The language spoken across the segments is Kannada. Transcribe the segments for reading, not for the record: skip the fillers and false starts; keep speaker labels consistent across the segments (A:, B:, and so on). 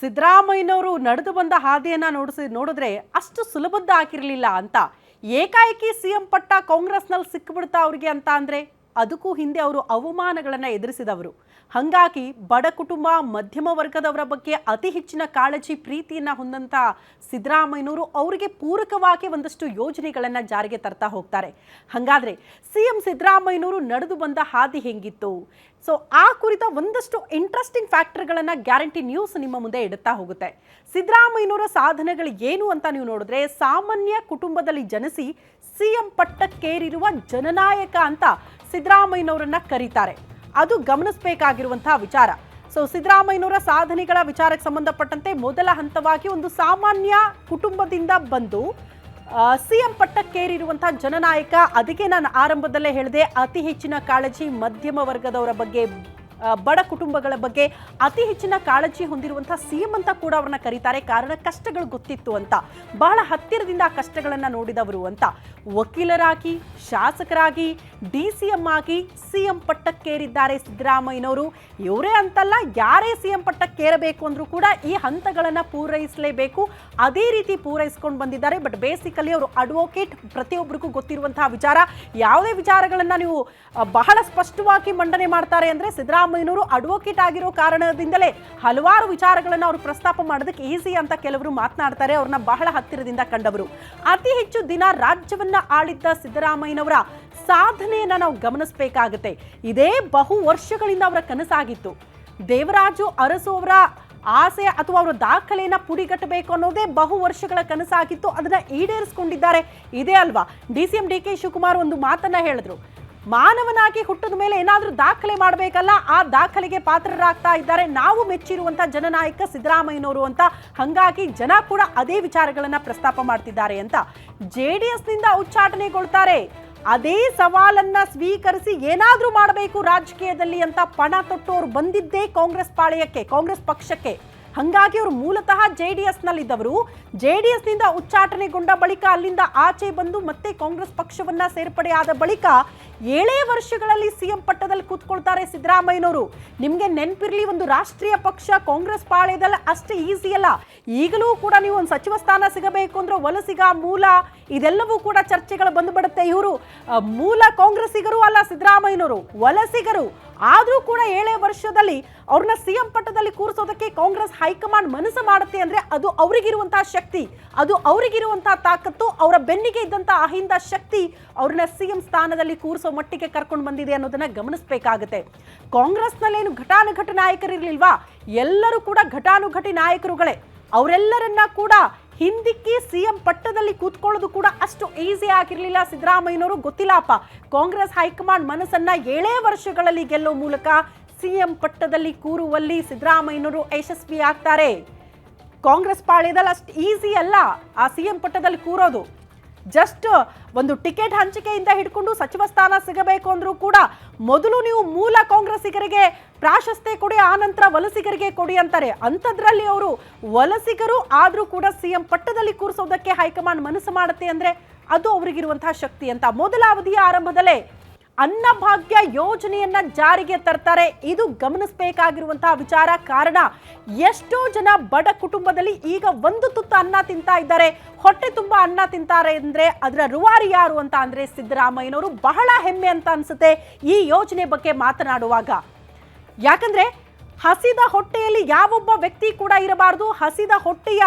A: ಸಿದ್ದರಾಮಯ್ಯನವರು ನಡೆದು ಬಂದ ಹಾದಿಯನ್ನ ನೋಡಿದ್ರೆ ಅಷ್ಟು ಸುಲಭದ ಆಗಿರಲಿಲ್ಲ ಅಂತ ಏಕಾಏಕಿ ಸಿಎಂ ಪಟ್ಟ ಕಾಂಗ್ರೆಸ್ನಲ್ಲಿ ಸಿಕ್ಕಿಬಿಡ್ತಾ ಅವ್ರಿಗೆ ಅಂತ ಅಂದ್ರೆ ಅದಕ್ಕೂ ಹಿಂದೆ ಅವರು ಅವಮಾನಗಳನ್ನು ಎದುರಿಸಿದವರು. ಹಾಗಾಗಿ ಬಡ ಕುಟುಂಬ ಮಧ್ಯಮ ವರ್ಗದವರ ಬಗ್ಗೆ ಅತಿ ಹೆಚ್ಚಿನ ಕಾಳಜಿ ಪ್ರೀತಿಯನ್ನ ಹೊಂದಂತ ಸಿದ್ದರಾಮಯ್ಯನವರು ಅವರಿಗೆ ಪೂರಕವಾಗಿ ಒಂದಷ್ಟು ಯೋಜನೆಗಳನ್ನು ಜಾರಿಗೆ ತರ್ತಾ ಹೋಗ್ತಾರೆ. ಹಾಗಾದ್ರೆ ಸಿಎಂ ಸಿದ್ದರಾಮಯ್ಯನವರು ನಡೆದು ಬಂದ ಹಾದಿ ಹೆಂಗಿತ್ತು? ಸೊ ಆ ಕುರಿತ ಒಂದಷ್ಟು ಇಂಟ್ರೆಸ್ಟಿಂಗ್ ಫ್ಯಾಕ್ಟರ್ಗಳನ್ನು ಗ್ಯಾರಂಟಿ ನ್ಯೂಸ್ ನಿಮ್ಮ ಮುಂದೆ ಇಡುತ್ತಾ ಹೋಗುತ್ತೆ. ಸಿದ್ದರಾಮಯ್ಯನವರ ಸಾಧನೆಗಳು ಏನು ಅಂತ ನೀವು ನೋಡಿದ್ರೆ, ಸಾಮಾನ್ಯ ಕುಟುಂಬದಲ್ಲಿ ಜನಿಸಿ ಸಿಎಂ ಪಟ್ಟಕ್ಕೇರಿರುವ ಜನನಾಯಕ ಅಂತ ಸಿದ್ದರಾಮಯ್ಯನವರನ್ನ ಕರೀತಾರೆ. ಅದು ಗಮನಿಸಬೇಕಾಗಿರುವಂತಹ ವಿಚಾರ. ಸೊ ಸಿದ್ದರಾಮಯ್ಯನವರ ಸಾಧನೆಗಳ ವಿಚಾರಕ್ಕೆ ಸಂಬಂಧಪಟ್ಟಂತೆ ಮೊದಲ ಹಂತವಾಗಿ ಒಂದು ಸಾಮಾನ್ಯ ಕುಟುಂಬದಿಂದ ಬಂದು ಸಿಎಂ ಪಟ್ಟಕ್ಕೇರಿರುವಂತಹ ಜನನಾಯಕ. ಅದಕ್ಕೆ ನಾನು ಆರಂಭದಲ್ಲೇ ಹೇಳಿದೆ, ಅತಿ ಹೆಚ್ಚಿನ ಕಾಳಜಿ ಮಧ್ಯಮ ವರ್ಗದವರ ಬಗ್ಗೆ, ಬಡ ಕುಟುಂಬಗಳ ಬಗ್ಗೆ ಅತಿ ಹೆಚ್ಚಿನ ಕಾಳಜಿ ಹೊಂದಿರುವಂತಹ ಸಿಎಂ ಅಂತ ಕೂಡ ಅವ್ರನ್ನ ಕರೀತಾರೆ. ಕಾರಣ ಕಷ್ಟಗಳು ಗೊತ್ತಿತ್ತು ಅಂತ, ಬಹಳ ಹತ್ತಿರದಿಂದ ಆ ಕಷ್ಟಗಳನ್ನು ನೋಡಿದವರು ಅಂತ. ವಕೀಲರಾಗಿ, ಶಾಸಕರಾಗಿ, DCM ಆಗಿ ಸಿಎಂ ಪಟ್ಟಕ್ಕೇರಿದ್ದಾರೆ ಸಿದ್ದರಾಮಯ್ಯನವರು. ಇವರೇ ಅಂತಲ್ಲ, ಯಾರೇ ಸಿಎಂ ಪಟ್ಟಕ್ಕೇರಬೇಕು ಅಂದ್ರೂ ಕೂಡ ಈ ಹಂತಗಳನ್ನು ಪೂರೈಸಲೇಬೇಕು. ಅದೇ ರೀತಿ ಪೂರೈಸ್ಕೊಂಡು ಬಂದಿದ್ದಾರೆ. ಬಟ್ ಬೇಸಿಕಲಿ ಅವರು ಅಡ್ವೊಕೇಟ್, ಪ್ರತಿಯೊಬ್ಬರಿಗೂ ಗೊತ್ತಿರುವಂತಹ ವಿಚಾರ. ಯಾವುದೇ ವಿಚಾರಗಳನ್ನು ನೀವು ಬಹಳ ಸ್ಪಷ್ಟವಾಗಿ ಮಂಡನೆ ಮಾಡ್ತಾರೆ ಅಂದರೆ ಸಿದ್ದರಾಮಯ್ಯನವರು ಅಡ್ವೊಕೇಟ್ ಆಗಿರೋ ಕಾರಣದಿಂದಲೇ ಹಲವಾರು ವಿಚಾರಗಳನ್ನು ಅವರು ಪ್ರಸ್ತಾಪ ಮಾಡೋದಕ್ಕೆ ಈಸಿ ಅಂತ ಕೆಲವರು ಮಾತನಾಡ್ತಾರೆ. ಅವ್ರನ್ನ ಬಹಳ ಹತ್ತಿರದಿಂದ ಕಂಡವರು. ಅತಿ ಹೆಚ್ಚು ದಿನ ರಾಜ್ಯವನ್ನ ಆಳಿದ್ದ ಸಿದ್ದರಾಮಯ್ಯನವರ ಸಾಧನೆಯನ್ನ ನಾವು ಗಮನಿಸಬೇಕಾಗುತ್ತೆ. ಇದೇ ಬಹು ವರ್ಷಗಳಿಂದ ಅವರ ಕನಸಾಗಿತ್ತು. ದೇವರಾಜು ಅರಸು ಅವರ ಆಸೆ ಅಥವಾ ಅವರ ದಾಖಲೆಯನ್ನ ಪುಡಿಗಟ್ಟಬೇಕು ಅನ್ನೋದೇ ಬಹು ವರ್ಷಗಳ ಕನಸಾಗಿತ್ತು. ಅದನ್ನ ಈಡೇರಿಸಿಕೊಂಡಿದ್ದಾರೆ. ಇದೇ ಅಲ್ವಾ DCM DK ಶಿವಕುಮಾರ್ ಒಂದು ಮಾತನ್ನ ಹೇಳಿದ್ರು, ಮಾನವನಾಗಿ ಹುಟ್ಟಿದ ಮೇಲೆ ಏನಾದ್ರೂ ದಾಖಲೆ ಮಾಡಬೇಕಲ್ಲ, ಆ ದಾಖಲೆಗೆ ಪಾತ್ರರಾಗ್ತಾ ಇದ್ದಾರೆ ನಾವು ಮೆಚ್ಚಿರುವಂತಹ ಜನನಾಯಕ ಸಿದ್ದರಾಮಯ್ಯನವರು ಅಂತ. ಹಾಗಾಗಿ ಜನ ಕೂಡ ಅದೇ ವಿಚಾರಗಳನ್ನ ಪ್ರಸ್ತಾಪ ಮಾಡ್ತಿದ್ದಾರೆ ಅಂತ. JDS ನಿಂದ ಉಚ್ಚಾಟನೆಗೊಳ್ತಾರೆ. ಅದೇ ಸವಾಲನ್ನ ಸ್ವೀಕರಿಸಿ ಏನಾದ್ರೂ ಮಾಡಬೇಕು ರಾಜಕೀಯದಲ್ಲಿ ಅಂತ ಪಣ ತೊಟ್ಟೋರು ಬಂದಿದ್ದೇ ಕಾಂಗ್ರೆಸ್ ಪಾಳೆಯಕ್ಕೆ, ಕಾಂಗ್ರೆಸ್ ಪಕ್ಷಕ್ಕೆ. ಹಾಗಾಗಿ ಅವರು ಮೂಲತಃ JDS ನಲ್ಲಿದ್ದವರು. JDS ನಿಂದ ಉಚ್ಚಾಟನೆಗೊಂಡ ಬಳಿಕ ಅಲ್ಲಿಂದ ಆಚೆ ಬಂದು ಮತ್ತೆ ಕಾಂಗ್ರೆಸ್ ಪಕ್ಷವನ್ನ ಸೇರ್ಪಡೆಯಾದ ಬಳಿಕ 7 ವರ್ಷಗಳಲ್ಲಿ ಸಿಎಂ ಪಟ್ಟದಲ್ಲಿ ಕೂತ್ಕೊಳ್ತಾರೆ ಸಿದ್ದರಾಮಯ್ಯನವರು. ನಿಮ್ಗೆ ನೆನಪಿರ್ಲಿ, ಒಂದು ರಾಷ್ಟ್ರೀಯ ಪಕ್ಷ ಕಾಂಗ್ರೆಸ್ ಪಾಳ್ಯದಲ್ಲಿ ಅಷ್ಟೇ ಈಸಿ ಅಲ್ಲ. ಈಗಲೂ ಕೂಡ ನೀವು ಒಂದು ಸಚಿವ ಸ್ಥಾನ ಸಿಗಬೇಕು ಅಂದ್ರೆ ವಲಸಿಗ, ಮೂಲ, ಇದೆಲ್ಲವೂ ಕೂಡ ಚರ್ಚೆಗಳು ಬಂದುಬಿಡುತ್ತೆ. ಇವರು ಮೂಲ ಕಾಂಗ್ರೆಸ್ಸಿಗರು ಅಲ್ಲ ಸಿದ್ದರಾಮಯ್ಯನವರು, ವಲಸಿಗರು. ಆದ್ರೂ ಕೂಡ 7 ವರ್ಷದಲ್ಲಿ ಅವ್ರನ್ನ ಸಿಎಂ ಪಟ್ಟದಲ್ಲಿ ಕೂರಿಸೋದಕ್ಕೆ ಕಾಂಗ್ರೆಸ್ ಹೈಕಮಾಂಡ್ ಮನಸ್ಸು ಮಾಡುತ್ತೆ ಅಂದ್ರೆ ಅದು ಅವರಿಗಿರುವಂತಹ ಶಕ್ತಿ, ಅದು ಅವರಿಗಿರುವಂತಹ ತಾಕತ್ತು, ಅವರ ಬೆನ್ನಿಗೆ ಇದ್ದಂತಹ ಅಹಿಂದ ಶಕ್ತಿ ಅವ್ರನ್ನ ಸಿಎಂ ಸ್ಥಾನದಲ್ಲಿ ಕೂರಿಸೋ ಮಟ್ಟಿಗೆ ಕರ್ಕೊಂಡು ಬಂದಿದೆ ಅನ್ನೋದನ್ನ ಗಮನಿಸಬೇಕಾಗುತ್ತೆ. ಕಾಂಗ್ರೆಸ್ನಲ್ಲೇನು ಘಟಾನುಘಟಿ ನಾಯಕರಿರ್ಲಿಲ್ವಾ? ಎಲ್ಲರೂ ಕೂಡ ಘಟಾನುಘಟಿ ನಾಯಕರುಗಳೇ. ಅವರೆಲ್ಲರನ್ನ ಕೂಡ ಹಿಂದಿಕ್ಕಿ ಸಿಎಂ ಪಟ್ಟದಲ್ಲಿ ಕೂತ್ಕೊಳ್ಳೋದು ಕೂಡ ಅಷ್ಟು ಈಸಿ ಆಗಿರಲಿಲ್ಲ ಸಿದ್ದರಾಮಯ್ಯನವರು. ಗೊತ್ತಿಲ್ಲಪ್ಪ, ಕಾಂಗ್ರೆಸ್ ಹೈಕಮಾಂಡ್ ಮನಸ್ಸನ್ನ 7 ವರ್ಷಗಳಲ್ಲಿ ಗೆಲ್ಲೋ ಮೂಲಕ ಸಿಎಂ ಪಟ್ಟದಲ್ಲಿ ಕೂರುವಲ್ಲಿ ಸಿದ್ದರಾಮಯ್ಯನವರು ಯಶಸ್ವಿ ಆಗ್ತಾರೆ. ಕಾಂಗ್ರೆಸ್ ಪಾಳ್ಯದಲ್ಲಿ ಅಷ್ಟು ಈಸಿ ಅಲ್ಲ ಆ ಸಿಎಂ ಪಟ್ಟದಲ್ಲಿ ಕೂರೋದು. ಜಸ್ಟ್ ಒಂದು ಟಿಕೆಟ್ ಹಂಚಿಕೆಯಿಂದ ಹಿಡ್ಕೊಂಡು ಸಚಿವ ಸ್ಥಾನ ಸಿಗಬೇಕು ಅಂದ್ರೂ ಕೂಡ ಮೊದಲು ನೀವು ಮೂಲ ಕಾಂಗ್ರೆಸ್ಸಿಗರಿಗೆ ಪ್ರಾಶಸ್ತ್ಯ ಕೊಡಿ, ಆನಂತರ ವಲಸಿಗರಿಗೆ ಕೊಡಿ ಅಂತಾರೆ. ಅಂಥದ್ರಲ್ಲಿ ಅವರು ವಲಸಿಗರು ಆದ್ರೂ ಕೂಡ ಸಿಎಂ ಪಟ್ಟದಲ್ಲಿ ಕೂರಿಸೋದಕ್ಕೆ ಹೈಕಮಾಂಡ್ ಮನಸ್ಸು ಮಾಡುತ್ತೆ ಅಂದ್ರೆ ಅದು ಅವರಿಗಿರುವಂತಹ ಶಕ್ತಿ ಅಂತ. ಮೊದಲ ಅವಧಿಯ ಆರಂಭದಲ್ಲೇ ಅನ್ನಭಾಗ್ಯ ಯೋಜನೆಯನ್ನ ಜಾರಿಗೆ ತರ್ತಾರೆ. ಇದು ಗಮನಿಸಬೇಕಾಗಿರುವಂತಹ ವಿಚಾರ. ಕಾರಣ ಎಷ್ಟೋ ಜನ ಬಡ ಕುಟುಂಬದಲ್ಲಿ ಈಗ ಒಂದು ತುತ್ತು ಅನ್ನ ತಿಂತಾ ಇದ್ದಾರೆ, ಹೊಟ್ಟೆ ತುಂಬಾ ಅನ್ನ ತಿಂತಾರೆ ಅಂದ್ರೆ ಅದರ ರೂವಾರಿ ಯಾರು ಅಂತ ಅಂದ್ರೆ ಸಿದ್ದರಾಮಯ್ಯನವರು. ಬಹಳ ಹೆಮ್ಮೆ ಅಂತ ಅನ್ಸುತ್ತೆ ಈ ಯೋಜನೆ ಬಗ್ಗೆ ಮಾತನಾಡುವಾಗ. ಯಾಕಂದ್ರೆ ಹಸಿದ ಹೊಟ್ಟೆಯಲ್ಲಿ ಯಾವೊಬ್ಬ ವ್ಯಕ್ತಿ ಕೂಡ ಇರಬಾರದು. ಹಸಿದ ಹೊಟ್ಟೆಯ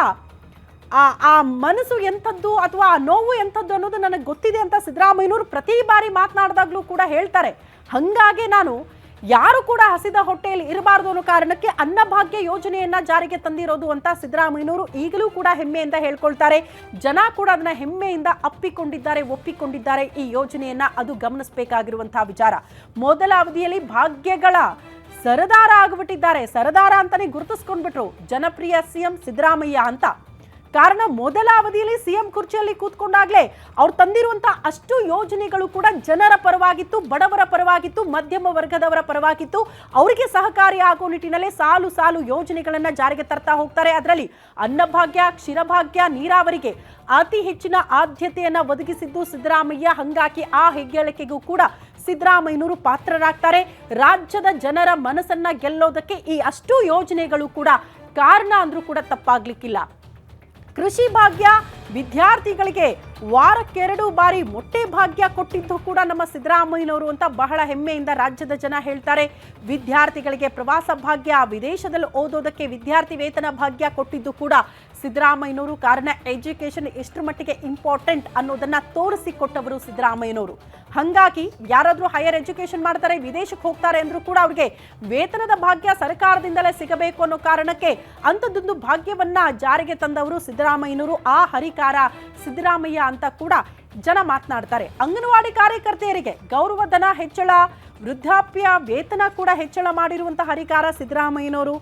A: ಆ ಮನಸ್ಸು ಎಂಥದ್ದು ಅಥವಾ ಆ ನೋವು ಎಂಥದ್ದು ಅನ್ನೋದು ನನಗೆ ಗೊತ್ತಿದೆ ಅಂತ ಸಿದ್ದರಾಮಯ್ಯನವರು ಪ್ರತಿ ಬಾರಿ ಮಾತನಾಡಿದಾಗ್ಲೂ ಕೂಡ ಹೇಳ್ತಾರೆ. ಹಾಗಾಗಿ ನಾನು ಯಾರು ಕೂಡ ಹಸಿದ ಹೊಟ್ಟೆಯಲ್ಲಿ ಇರಬಾರ್ದು ಅನ್ನೋ ಕಾರಣಕ್ಕೆ ಅನ್ನಭಾಗ್ಯ ಯೋಜನೆಯನ್ನ ಜಾರಿಗೆ ತಂದಿರೋದು ಅಂತ ಸಿದ್ದರಾಮಯ್ಯನವರು ಈಗಲೂ ಕೂಡ ಹೆಮ್ಮೆಯಿಂದ ಹೇಳ್ಕೊಳ್ತಾರೆ. ಜನ ಕೂಡ ಅದನ್ನ ಹೆಮ್ಮೆಯಿಂದ ಅಪ್ಪಿಕೊಂಡಿದ್ದಾರೆ, ಒಪ್ಪಿಕೊಂಡಿದ್ದಾರೆ ಈ ಯೋಜನೆಯನ್ನ. ಅದು ಗಮನಿಸಬೇಕಾಗಿರುವಂತಹ ವಿಚಾರ. ಮೊದಲ ಅವಧಿಯಲ್ಲಿ ಭಾಗ್ಯಗಳ ಸರದಾರ ಆಗಿಬಿಟ್ಟಿದ್ದಾರೆ. ಸರದಾರ ಅಂತಾನೆ ಗುರುತಿಸ್ಕೊಂಡ್ಬಿಟ್ರು ಜನಪ್ರಿಯ ಸಿಎಂ ಸಿದ್ದರಾಮಯ್ಯ ಅಂತ. ಕಾರಣ ಮೊದಲ ಅವಧಿಯಲ್ಲಿ ಸಿಎಂ ಕುರ್ಚಿಯಲ್ಲಿ ಕೂತ್ಕೊಂಡಾಗ್ಲೇ ಅವ್ರು ತಂದಿರುವಂತಹ ಅಷ್ಟು ಯೋಜನೆಗಳು ಕೂಡ ಜನರ ಪರವಾಗಿತ್ತು, ಬಡವರ ಪರವಾಗಿತ್ತು, ಮಧ್ಯಮ ವರ್ಗದವರ ಪರವಾಗಿತ್ತು. ಅವರಿಗೆ ಸಹಕಾರಿ ಆಗೋ ನಿಟ್ಟಿನಲ್ಲಿ ಸಾಲು ಸಾಲು ಯೋಜನೆಗಳನ್ನ ಜಾರಿಗೆ ತರ್ತಾ ಹೋಗ್ತಾರೆ. ಅದರಲ್ಲಿ ಅನ್ನಭಾಗ್ಯ, ಕ್ಷೀರಭಾಗ್ಯ, ನೀರಾವರಿಗೆ ಅತಿ ಹೆಚ್ಚಿನ ಆದ್ಯತೆಯನ್ನ ಒದಗಿಸಿದ್ದು ಸಿದ್ದರಾಮಯ್ಯ. ಹಂಗಾಗಿ ಆ ಹೆಗ್ಗಳಿಕೆಗೂ ಕೂಡ ಸಿದ್ದರಾಮಯ್ಯನವರು ಪಾತ್ರರಾಗ್ತಾರೆ. ರಾಜ್ಯದ ಜನರ ಮನಸ್ಸನ್ನ ಗೆಲ್ಲೋದಕ್ಕೆ ಈ ಅಷ್ಟು ಯೋಜನೆಗಳು ಕೂಡ ಕಾರಣ ಅಂದ್ರೂ ಕೂಡ ತಪ್ಪಾಗ್ಲಿಕ್ಕಿಲ್ಲ. ಕೃಷಿ ಭಾಗ್ಯ ವಿದ್ಯಾರ್ಥಿಗಳಿಗೆ ವಾರಕ್ಕೆರಡು ಬಾರಿ ಮೊಟ್ಟೆ ಭಾಗ್ಯ ಕೊಟ್ಟಿದ್ದು ಕೂಡ ನಮ್ಮ ಸಿದ್ದರಾಮಯ್ಯನವರು ಅಂತ ಬಹಳ ಹೆಮ್ಮೆಯಿಂದ ರಾಜ್ಯದ ಜನ ಹೇಳ್ತಾರೆ. ವಿದ್ಯಾರ್ಥಿಗಳಿಗೆ ಪ್ರವಾಸ ಭಾಗ್ಯ, ವಿದೇಶದಲ್ಲಿ ಓದೋದಕ್ಕೆ ವಿದ್ಯಾರ್ಥಿ ವೇತನ ಭಾಗ್ಯ ಕೊಟ್ಟಿದ್ದು ಕೂಡ ಸಿದ್ದರಾಮಯ್ಯನವರು. ಕಾರಣ ಎಜುಕೇಶನ್ ಎಷ್ಟರ ಮಟ್ಟಿಗೆ ಇಂಪಾರ್ಟೆಂಟ್ ಅನ್ನೋದನ್ನ ತೋರಿಸಿಕೊಟ್ಟವರು ಸಿದ್ದರಾಮಯ್ಯನವರು. ಹಾಗಾಗಿ ಯಾರಾದರೂ ಹೈಯರ್ ಎಜುಕೇಶನ್ ಮಾಡ್ತಾರೆ, ವಿದೇಶಕ್ಕೆ ಹೋಗ್ತಾರೆ ಅಂದ್ರೂ ಕೂಡ ಅವ್ರಿಗೆ ವೇತನದ ಭಾಗ್ಯ ಸರ್ಕಾರದಿಂದಲೇ ಸಿಗಬೇಕು ಅನ್ನೋ ಕಾರಣಕ್ಕೆ ಅಂಥದ್ದೊಂದು ಭಾಗ್ಯವನ್ನ ಜಾರಿಗೆ ತಂದವರು ಸಿದ್ದರಾಮಯ್ಯನವರು. ಆ ಹರಿಕಾರ ಸಿದ್ದರಾಮಯ್ಯ ಅಂತ ಕೂಡ ಜನ ಮಾತನಾಡ್ತಾರೆ. ಅಂಗನವಾಡಿ ಕಾರ್ಯಕರ್ತೆಯರಿಗೆ ಗೌರವಧನ ಹೆಚ್ಚಳ, ವೃದ್ಧಾಪ್ಯ ವೇತನ ಕೂಡ ಹೆಚ್ಚಳ ಮಾಡಿರುವಂತಹ ಹರಿಕಾರ ಸಿದ್ದರಾಮಯ್ಯನವರು.